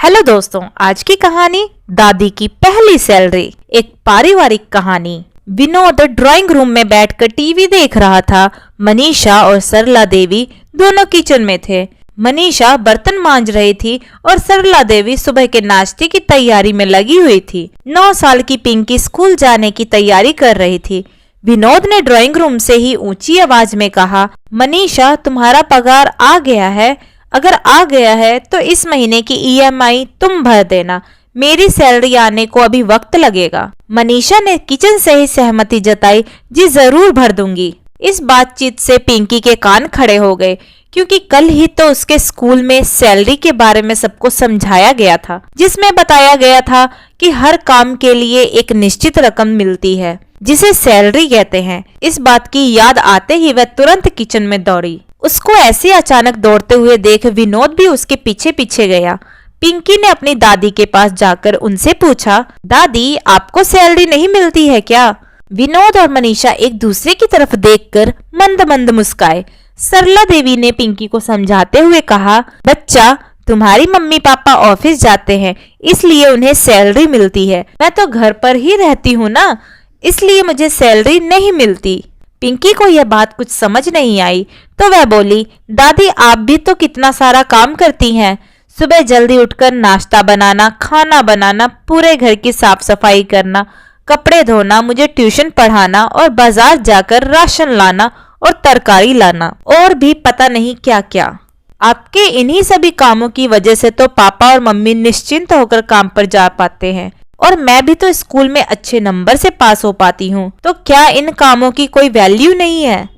Hello दोस्तों, आज की कहानी दादी की पहली सैलरी। एक पारिवारिक कहानी। विनोद ड्राइंग रूम में बैठकर टीवी देख रहा था। मनीषा और सरला देवी दोनों किचन में थे। मनीषा बर्तन मांज रही थी और सरला देवी सुबह के नाश्ते की तैयारी में लगी हुई थी। 9 साल की पिंकी स्कूल जाने की तैयारी कर रही थी। विनोद ने ड्राइंग रूम से ही ऊंची आवाज में कहा, मनीषा तुम्हारा पगार आ गया है। अगर आ गया है तो इस महीने की ईएमआई तुम भर देना। मेरी सैलरी आने को अभी वक्त लगेगा। मनीषा ने किचन से ही सहमति जताई, जी जरूर भर दूंगी। इस बातचीत से पिंकी के कान खड़े हो गए, क्योंकि कल ही तो उसके स्कूल में सैलरी के बारे में सबको समझाया गया था, जिसमें बताया गया था कि हर काम के लिए एक निश्चित रकम मिलती है, जिसे सैलरी कहते हैं। इस बात की याद आते ही वह तुरंत किचन में दौड़ी। उसको ऐसे अचानक दौड़ते हुए देख विनोद भी उसके पीछे पीछे गया। पिंकी ने अपनी दादी के पास जाकर उनसे पूछा, दादी आपको सैलरी नहीं मिलती है क्या? विनोद और मनीषा एक दूसरे की तरफ देखकर मंद मंद मुस्काए। सरला देवी ने पिंकी को समझाते हुए कहा, बच्चा तुम्हारी मम्मी पापा ऑफिस जाते हैं, इसलिए उन्हें सैलरी मिलती है। मैं तो घर पर ही रहती हूँ ना, इसलिए मुझे सैलरी नहीं मिलती। पिंकी को यह बात कुछ समझ नहीं आई, तो वह बोली, दादी आप भी तो कितना सारा काम करती हैं। सुबह जल्दी उठकर नाश्ता बनाना, खाना बनाना, पूरे घर की साफ सफाई करना, कपड़े धोना, मुझे ट्यूशन पढ़ाना और बाजार जाकर राशन लाना और तरकारी लाना, और भी पता नहीं क्या क्या। आपके इन्हीं सभी कामों की वजह से तो पापा और मम्मी निश्चिंत होकर काम पर जा पाते हैं, और मैं भी तो स्कूल में अच्छे नंबर से पास हो पाती हूँ। तो क्या इन कामों की कोई वैल्यू नहीं है?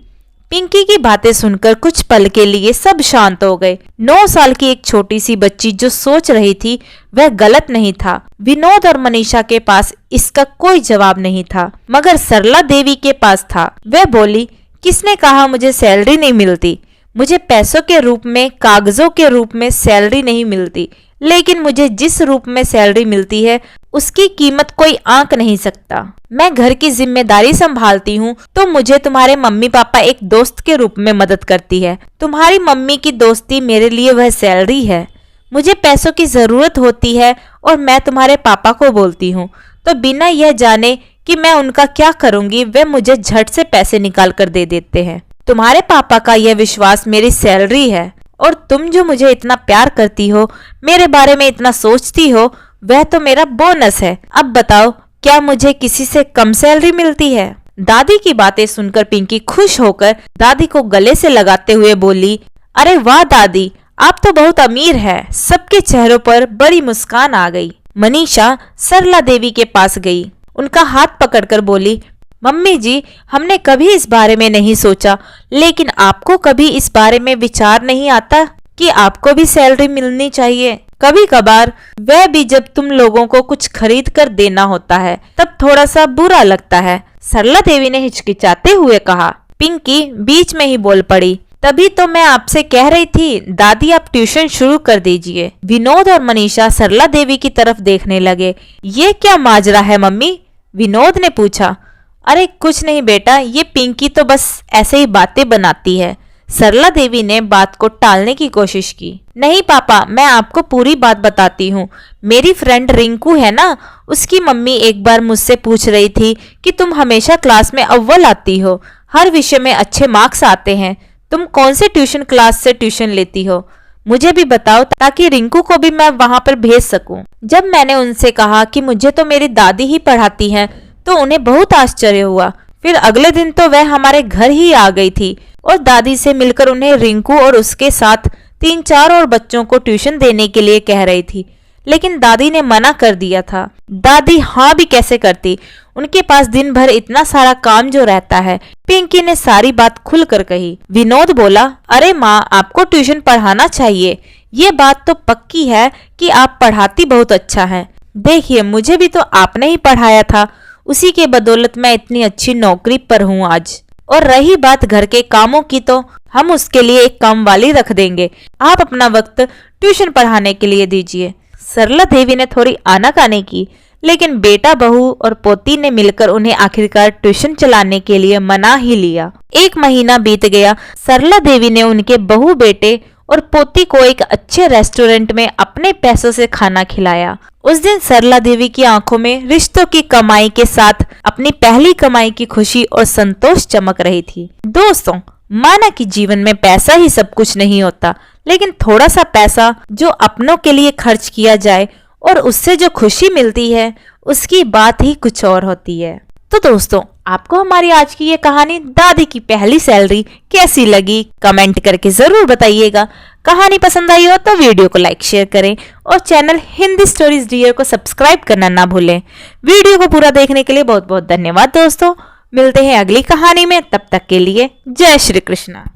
पिंकी की बातें सुनकर कुछ पल के लिए सब शांत हो गए। 9 साल की एक छोटी सी बच्ची जो सोच रही थी वह गलत नहीं था। विनोद और मनीषा के पास इसका कोई जवाब नहीं था, मगर सरला देवी के पास था। वह बोली, किसने कहा मुझे सैलरी नहीं मिलती? मुझे पैसों के रूप में, कागजों के रूप में सैलरी नहीं मिलती, लेकिन मुझे जिस रूप में सैलरी मिलती है उसकी कीमत कोई आंक नहीं सकता। मैं घर की जिम्मेदारी संभालती हूँ, तो मुझे तुम्हारे मम्मी पापा एक दोस्त के रूप में मदद करती है। तुम्हारी मम्मी की दोस्ती मेरे लिए वह सैलरी है। मुझे पैसों की जरूरत होती है और मैं तुम्हारे पापा को बोलती हूँ, तो बिना यह जाने कि मैं उनका क्या करूँगी वे मुझे झट से पैसे निकाल कर दे देते हैं। तुम्हारे पापा का यह विश्वास मेरी सैलरी है, और तुम जो मुझे इतना प्यार करती हो, मेरे बारे में इतना सोचती हो, वह तो मेरा बोनस है। अब बताओ, क्या मुझे किसी से कम सैलरी मिलती है? दादी की बातें सुनकर पिंकी खुश होकर दादी को गले से लगाते हुए बोली, अरे वाह दादी, आप तो बहुत अमीर है। सबके चेहरों पर बड़ी मुस्कान आ गई। मनीषा सरला देवी के पास गई, उनका हाथ पकड़कर बोली, मम्मी जी हमने कभी इस बारे में नहीं सोचा, लेकिन आपको कभी इस बारे में विचार नहीं आता कि आपको भी सैलरी मिलनी चाहिए? कभी कभार वह भी जब तुम लोगों को कुछ खरीद कर देना होता है तब थोड़ा सा बुरा लगता है। सरला देवी ने हिचकिचाते हुए कहा। पिंकी बीच में ही बोल पड़ी, तभी तो मैं आपसे कह रही थी दादी आप ट्यूशन शुरू कर दीजिए। विनोद और मनीषा सरला देवी की तरफ देखने लगे। ये क्या माजरा है मम्मी? विनोद ने पूछा। अरे कुछ नहीं बेटा, ये पिंकी तो बस ऐसे ही बातें बनाती है। सरला देवी ने बात को टालने की कोशिश की। नहीं पापा, मैं आपको पूरी बात बताती हूँ। मेरी फ्रेंड रिंकू है ना, उसकी मम्मी एक बार मुझसे पूछ रही थी कि तुम हमेशा क्लास में अव्वल आती हो, हर विषय में अच्छे मार्क्स आते हैं, तुम कौन से ट्यूशन क्लास से ट्यूशन लेती हो? मुझे भी बताओ ताकि रिंकू को भी मैं वहां पर भेज सकूं। जब मैंने उनसे कहा कि मुझे तो मेरी दादी ही पढ़ाती हैं, तो उन्हें बहुत आश्चर्य हुआ। फिर अगले दिन तो वह हमारे घर ही आ गई थी और दादी से मिलकर उन्हें रिंकू और उसके साथ 3-4 और बच्चों को ट्यूशन देने के लिए कह रही थी, लेकिन दादी ने मना कर दिया था। दादी हाँ भी कैसे करती, उनके पास दिन भर इतना सारा काम जो रहता है। पिंकी ने सारी बात खुलकर कही। विनोद बोला, अरे माँ आपको ट्यूशन पढ़ाना चाहिए, ये बात तो पक्की है कि आप पढ़ाती बहुत अच्छा है। देखिए मुझे भी तो आपने ही पढ़ाया था, उसी के बदौलत मैं इतनी अच्छी नौकरी पर हूँ आज। और रही बात घर के कामों की, तो हम उसके लिए एक काम वाली रख देंगे, आप अपना वक्त ट्यूशन पढ़ाने के लिए दीजिए। सरला देवी ने थोड़ी आनाकानी की, लेकिन बेटा बहू और पोती ने मिलकर उन्हें आखिरकार ट्यूशन चलाने के लिए मना ही लिया। 1 महीना बीत गया। सरला देवी ने उनके बहू बेटे और पोती को एक अच्छे रेस्टोरेंट में अपने पैसों से खाना खिलाया। उस दिन सरला देवी की आंखों में रिश्तों की कमाई के साथ अपनी पहली कमाई की खुशी और संतोष चमक रही थी। दोस्तों, माना कि जीवन में पैसा ही सब कुछ नहीं होता, लेकिन थोड़ा सा पैसा जो अपनों के लिए खर्च किया जाए और उससे जो खुशी मिलती है, उसकी बात ही कुछ और होती है। तो दोस्तों, आपको हमारी आज की ये कहानी दादी की पहली सैलरी कैसी लगी, कमेंट करके जरूर बताइएगा। कहानी पसंद आई हो तो वीडियो को लाइक शेयर करें और चैनल हिंदी स्टोरीज डियर को सब्सक्राइब करना ना भूलें। वीडियो को पूरा देखने के लिए बहुत बहुत धन्यवाद दोस्तों। मिलते हैं अगली कहानी में, तब तक के लिए जय श्री कृष्णा।